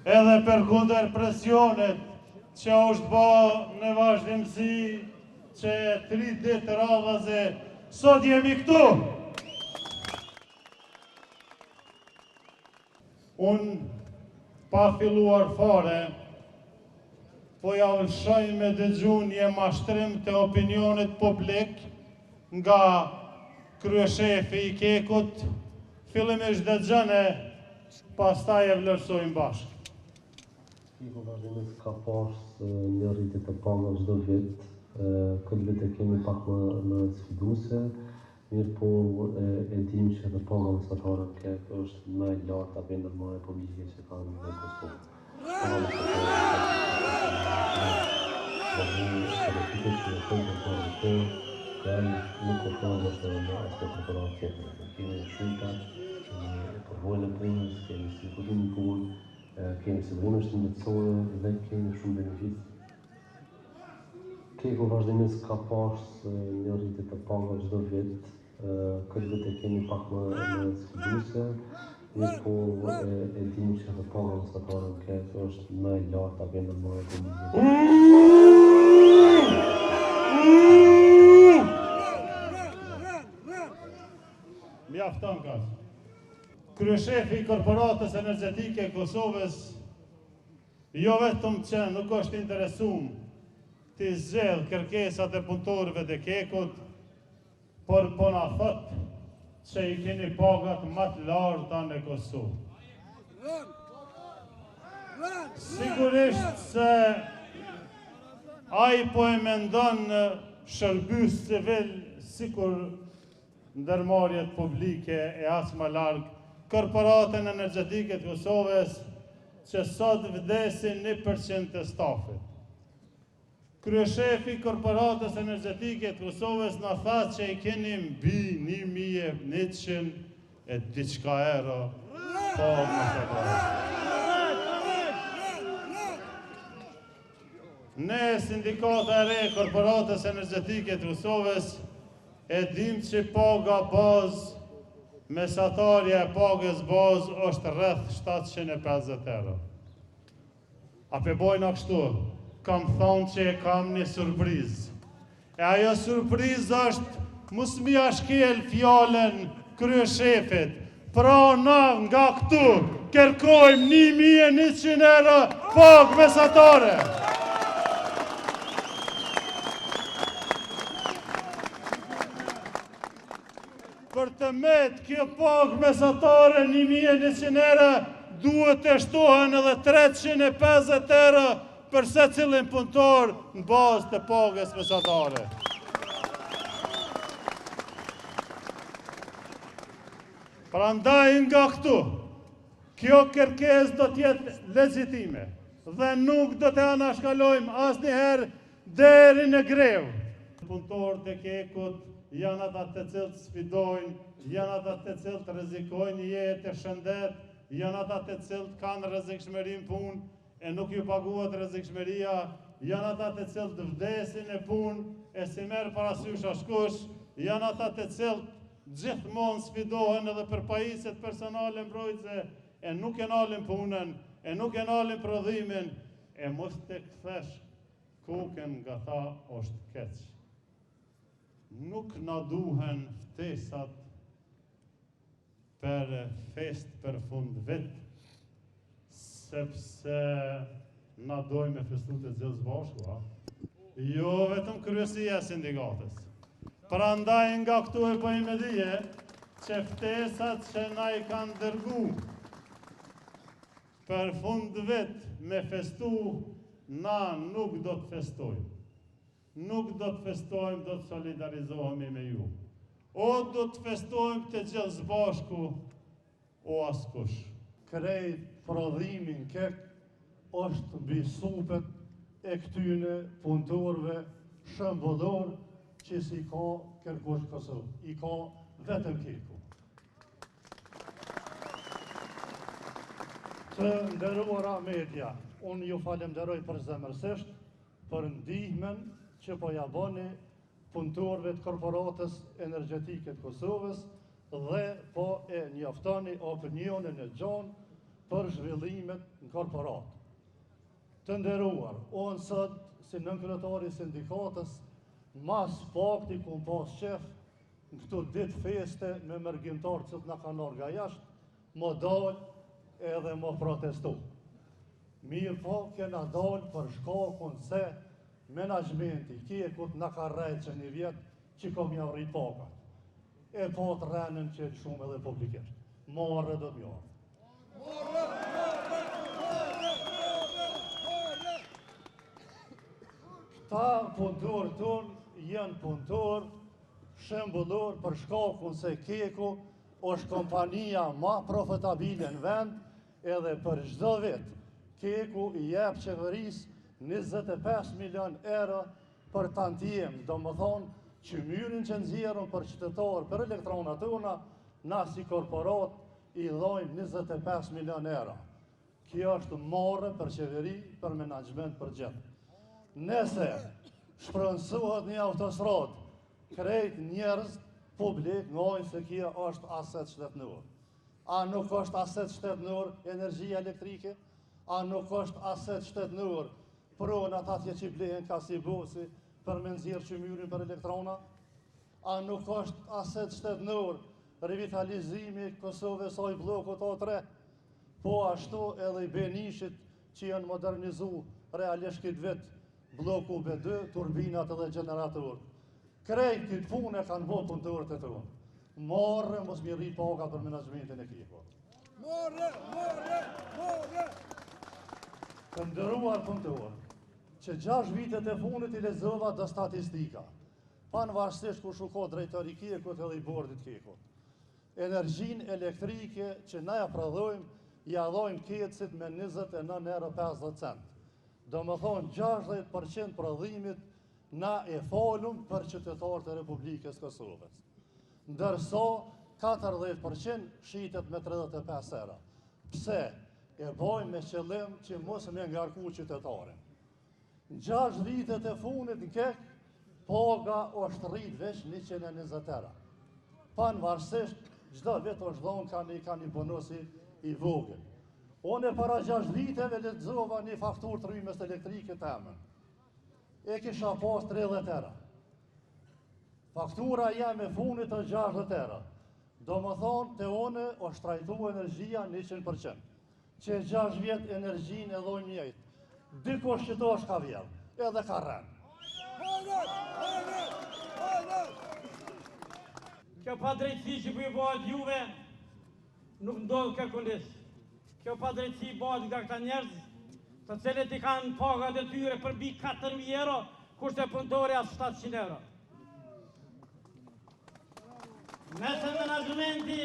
edhe përkundër presionet që është bë në vazhdimsi që 3 ditë radhaze sot jemi këtu. Unë pa filluar fare, po ja vëshoj me dëgju një mashtrim të opinionit publik nga kryeshefi i Kekut, fillimisht dëgjone, pastaj e vlerësojmë bashkë. Keku vazhdimisht ka pas një rritje të pagave çdo vit. Këtë vit e kemi pak më sfiduese, mirë po e dim që edhe paga mesatare në Kek është më e lartë apo ndërmarrje politike që kanë në Kosovë. Nuk ofrohet në aspekt ekonomik tjetër. Kemi shujta, kemi përvojën e punës, kemi sigurinë e punë, kemi sigurinë shëndetësore dhe kemi shumë benefice. Keku vazhdimisht ka pas një rritje të pagave çdo vit. Këtë vit e kemi pak më sfiduese, mirë po e dim që edhe paga mesatare në Kek është më e lartë apo ndërmarrje politike. Mjafton kas. Kryeshefi i Korporatës Energjetike e Kosovës jo vetëm që nuk është interesuar të zgjedh kërkesat e punëtorëve të Kekut, por po na thot që i keni pagat më të larta në Kosovë. Sigurisht se ai po e mendon shërbys civil sikur ndërmarrjet publike e as më larg Korporatën Energjetike të Kosovës që sot vdesin 1% të stafit. Kryeshefi i Korporatës Energjetike të Kosovës na tha që i keni mbi 1.100 e diçka euro pagë mesatare. Ne sindikata e re e Korporatës Energjetike të Kosovës e dim që paga bazë, mesatarja e pagës bazë është rreth 750 euro. A pe bojna kështu, kam thonë që e kam një surprizë. E ajo surprizë është mos mi ashkel fjallën kryeshefit. Pra na nga këtu kërkojmë 1.100 euro pagë mesatare. Për të metë kjo pagë mesatare 1.100 euro, duhet të shtohen edhe 350 euro për secilin punëtor në bazë të pagës mesatare. Prandaj nga këtu, kjo kërkesë do t'jetë legjitime dhe nuk do të anashkalojmë asnjëherë deri në grevë. Punëtorët e Kekut janë ata të cilët sfidojnë, janë ata të cilët rrezikojnë jetë e shëndet, janë ata të cilët kanë rrezikshmëri në punë e nuk ju paguhet rrezikshmëria, janë ata të cilët vdesin e punë e si merr parasysh askush, janë ata të cilët gjithmonë sfidohen edhe për pajisjet personale mbrojtëse e nuk e nalin punën, e nuk e nalin prodhimin, e mos të kthesh kokën nga tha është keq. Nuk na duhen ftesat për fest për fund vit, sepse na dojmë me festu të gjithë bashku, jo vetëm kryesia e sindikatës. Prandaj nga këtu e bëjmë dije që ftesat që na i kanë dërgu për fund vit me festu, na nuk do të festojmë. Nuk do të festojmë, do të solidarizohemi me ju. O do të festojmë të gjithë bashku, o askush. Krejt prodhimin Kek është mbi supet e këtyne punëtorëve shëmbëdor që si ka kërkush Kosovë. I ka vetëm Keku. Të nderuara media, unë ju falenderoj përzemërsisht për ndihmën që po ja bëni punëtorëve të Korporatës Energjetike të Kosovës dhe po e njoftoni opinionin e gjon për zhvillimet në korporat. Të nderuar, unë sot, si nënkryetari i sindikatës, mas pakti kum pas qef në këtu ditë feste me mërgjimtarë që të na kanë orga jashtë, më dalë edhe më protestu. Mirë po, kena dalë për shkakun se menaxhmenti Kjekut na ka rrejtë që një vjetë që kom ja rritë pakat. E po të rrenën që shumë edhe publikisht. Marrë do të mjarë. Këta punëtor tonë janë punëtor shembullor për shkakun se Kjeku është kompania ma profitabile në vend, edhe për çdo vit Kjeku i jep qeverisë 25 milion euro për tantiem, do më thonë që myrin që nxjerrën për qytetarë për elektronat tona, na si korporat i dhojnë 25 milion euro. Kjo është marrë për qeveri, për menaxhment, për gjithë. Nëse shpronësohet një autostradë, krejt njerëz publik ngojnë se kjo është aset shtetënor. A nuk është aset shtetënor energjia elektrike? A nuk është aset shtetënor pronë ata që blehen ka si busi për me nxjerrë qymyrin për elektrona? A nuk është aset shtetënor revitalizimi Kosovës saj bllokut A3? Po ashtu edhe i Benishit që janë modernizu realisht këtë vit bloku B2, turbinat edhe generatorët. Krejt këtë punë e kanë bërë punëtorët e tonë. Marrë mos mi rrit paka për menaxhmentin e Kjekut. Marrë! Të nderuar punëtorë, që 6 vitet e funit i lexova do statistika, pavarësisht kush u ka drejtori i Kjekut edhe i bordit Kjekut. Energjinë elektrike që na ja prodhojmë, ja dhojmë Kjecit me 29 euro 50 cent. Do më thonë 60% prodhimit na e falum për qytetarët e Republikës Kosovës. Ndërsa 40% shitet me 35 euro. Pse? E bojmë me qëllim që mos me ngarku qytetarin. Në 6 vitet e funit në Kek, paga është rrit veç 120 euro. Pavarësisht çdo vit është dhonë ka një bonusi i vogël. Unë para 6 viteve lexova një fakturë të rrymës elektrike të emën. E kisha pas 30 euro. Faktura jam e funit të 60 euro. Do më thonë të une është trajtu energjia 100%. Që 6 vjet energjin e dhojnë njëjtë. Dikush që to është ka vjell, edhe ka rrenë. Kjo pa drejtësi që për i bëhet juve, nuk ndodhë kërkundis. Kjo pa drejtësi bëhet nga këta njerëz, të cilët i kanë pagat e tyre për mbi 4.000 euro, kurse punëtori as 700 euro. Nëse menaxhmenti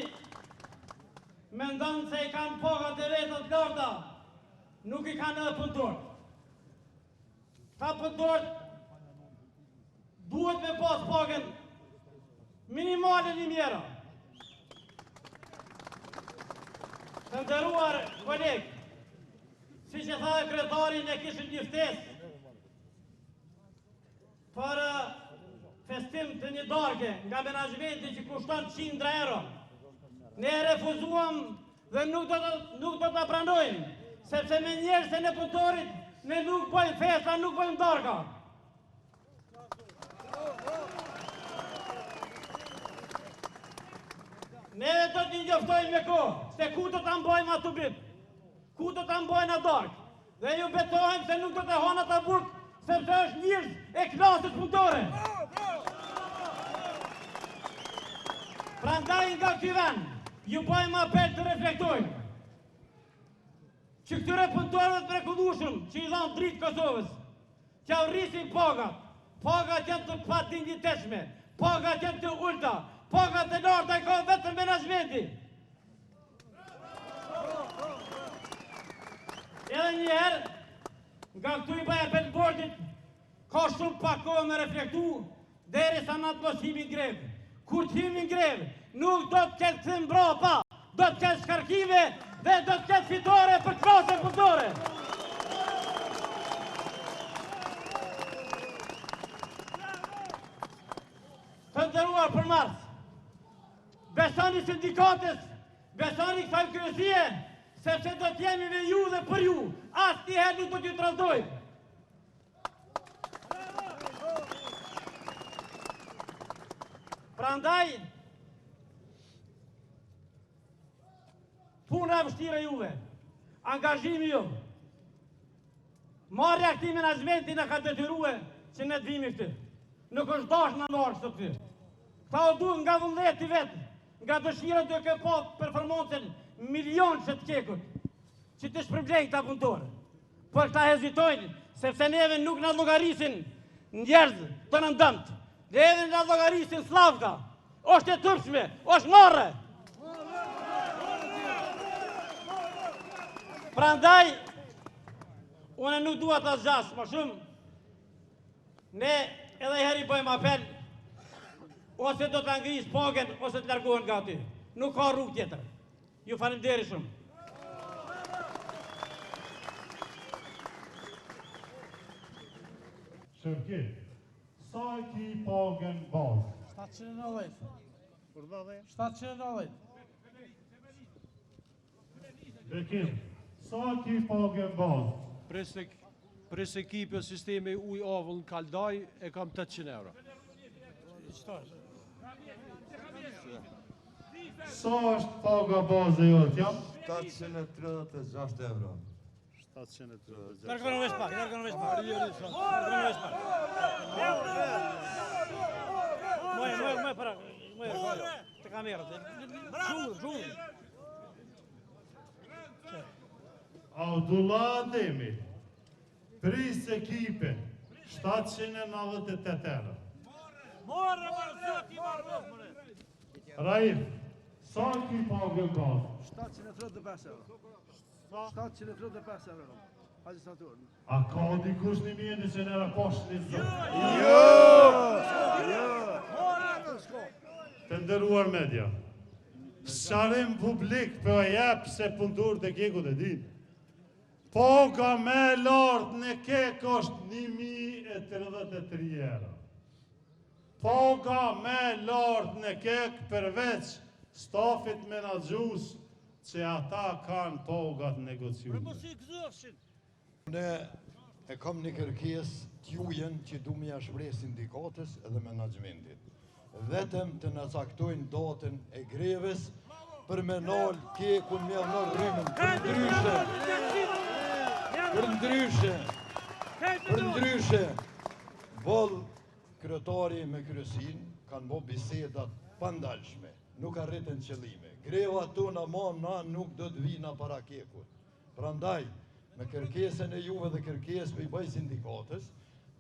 mendon se i kanë pagat e vetë të larta, nuk i kanë edhe punëtorët. Ta punëtorët duhet me pas pagën minimale 1.000 euro. Të nderuar kolegë, si që tha e kryetari, ne kishim një ftesë për festim të një darke nga menaxhmenti që kushton 100 euro. Ne refuzuam dhe nuk do të pranojmë, sepse me njerëzën e punëtorit ne nuk bëjmë festa, nuk bëjmë darka. Ne do t'i njoftojmë me kohë, se ku do t'a mbojmë atë bit, ku do t'a mbojnë atë darkë. Dhe ju betohem se nuk do të hona të burkë, sepse është njërës e klasës punëtore. Prandaj nga këty vend, ju bëjmë apel të reflektojmë që këtyre punëtorëve të mrekullueshëm që i dhanë dritë Kosovës, që rrisin pagat, pagat janë të padinjiteshme, pagat janë të ulta, pagat e larta i ka vetëm menaxhmenti. Edhe njëherë, nga këtu i bëj apel bordit, ka shumë pak kohë me reflektu, derisa na të mos himi grevë. Kur të himi grevë, nuk do të ketë këthim mbrapa, do të ketë shkarkive dhe do të ketë fitore për klasën punëtore. Të nderuar për mars, besoni sindikatës, besoni kësaj kryesie, sepse do t'jemi me ju dhe për ju, asnjëherë nuk do t'ju tradojmë. Prandaj, puna e vështira juve, angazhimi ju, marrja këtij menaxhmenti na ka detyruar që ne të vimi këtu. Nuk është dash na marrë sot këtu. Ka u duhet nga vullneti vetë, nga dëshira të ke pa performancën milion që të kekut, që të shpërblejnë këta punëtorë. Por këta hezitojnë, sepse neve nuk na llogarisin njerëz të nëndëmt. Neve na llogarisin slavka. Është e turpshme, është marrë. Prandaj, unë nuk dua ta zgjas më shumë. Ne edhe herë i bëjmë apel, ose do të ngris pagën, ose të largohen nga aty. Nuk ka rrugë tjetër. Ju falenderoj shumë. Shërki, sa e ki pagën bazë? 790. Për dhe dhe? 790. Bekim, sa e ki pagën bazë? Pres ekipi sistemi uj avull në Kaldaj e kam 800 euro. Sa është paga bazë e jotë jam? 736 euro. 736. Largonë veç pak, largonë veç pak. Largonë veç pak. Moj, para. Të kamerët. Zhurë. Abdullah Ademi, pris ekipe, 798 euro. Raif, sa ki pagën bazë? 735 euro. 735 euro. Haji Saturn. A ka dikush një mjeni që nëra poshtë një zotë? Të ndëruar media, sharim publik për e jep se pundur të kekut e din. Paga me lartë në kek është 1033 euro. Paga me lartë në kek përveç stafit menaxhues që ata kanë pagat negociuar. Ne e kam një kërkesë t'jujen që du me ja shpreh sindikatës edhe menaxhmentit. Vetëm të na caktojnë datën e greves për me nal kekun me nal rrymën. Për ndryshe, boll kryetari me kryesin kanë bo bisedat pandalshme, nuk arritën qëllime. Greva tona na nuk do të vina para kekut. Prandaj, me kërkesën e juve dhe kërkesë për i bëj sindikatës,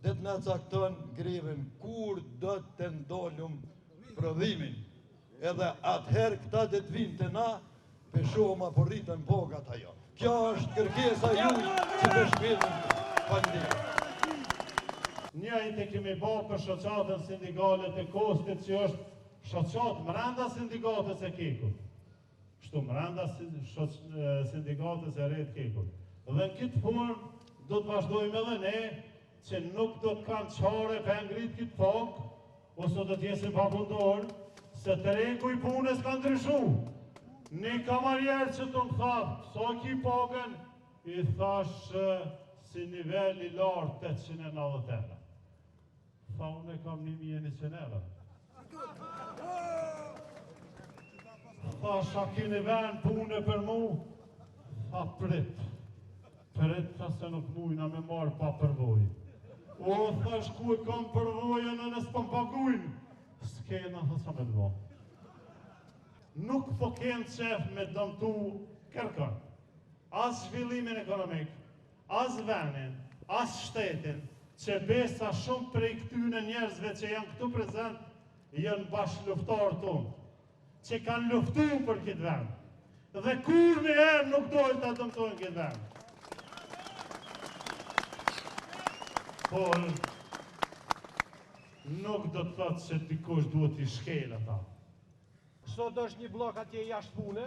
dhe të na cakton greven kur do të ndalum prodhimin. Edhe atëherë këta dhe të vinë të na, peshohëm apo rritën pagat ajo. Kjo është kërkesa juj që të shpilën pandemie. Njëjtë e kemi bo për shoqatën sindikale të kostit që është shoqatë mrenda sindikatës e kekut. Shtu mrenda sindikatës e rejtë kekut. Dhe në këtë formë do të vazhdojmë edhe ne që nuk do të kanë qare për ngrit këtë pagë, ose do të jesim papundorë, se të rengu i punës ka ndryshu. Një kamarjerë që të më thapë, sa ki pagën, i thash si nivel i lartë 890 euro. Tha unë e kam 1100 euro. Thash a kini ven punë për mu, tha prit. Prit tha se nuk mujna me marë pa përvoj. O, thash ku e kam përvojën e nësë pëm pagujnë. S'kena, tha sa me dvo. Nuk po kenë qef me dëmtu kërkën. As zhvillimin ekonomik, as venin, as shtetin, që besa shumë prej këtyne njerëzve që janë këtu prezent, janë bashkë luftarë tonë, që kanë luftu për këtë vend. Dhe kur një herë nuk dojnë të dëmtojnë këtë vend. Por, nuk do të thotë se dikush duhet i shkelë ata. Sot është një blok atje jashtë pune,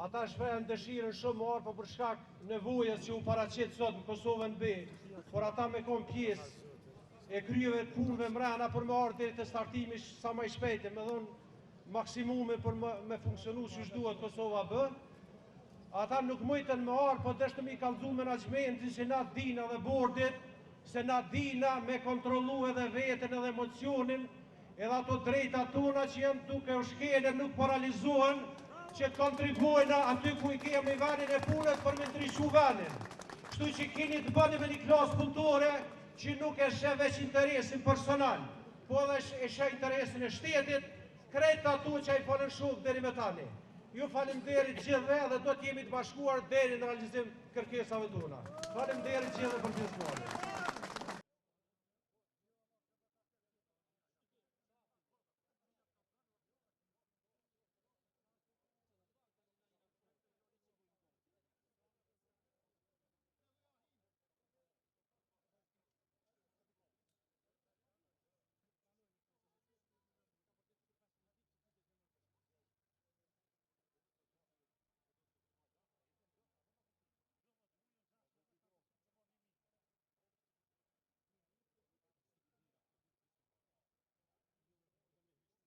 ata shprehen dëshirën shumë marë, po për shkak nevojës që u paraqet sot në Kosovën B, por ata me kon pjesë e kryeve të punëve mrena për me ardhë deri të startimi sa më i shpejtë, me dhonë maksimume për me funksionu që duhet Kosova B, ata nuk mujtën me arë, po deshtë mi kalzu menaxhmentin që na dina dhe bordit, se na dina me kontrolu edhe vetën edhe emocionin, edhe ato drejta tona që janë duke u shkele nuk paralizohen, që kontribuojnë aty ku i kemi venin e punës për me ndryshu venin. Kështu që keni të bëni me një klasë punëtore që nuk e shë veç interesin personal, po edhe e shë interesin e shtetit, krejt ato që i falën shok deri me tani. Ju faleminderit gjithve dhe do t'jemi të bashkuar deri në realizim kërkesave tona. Faleminderit gjithve për gjithmonë.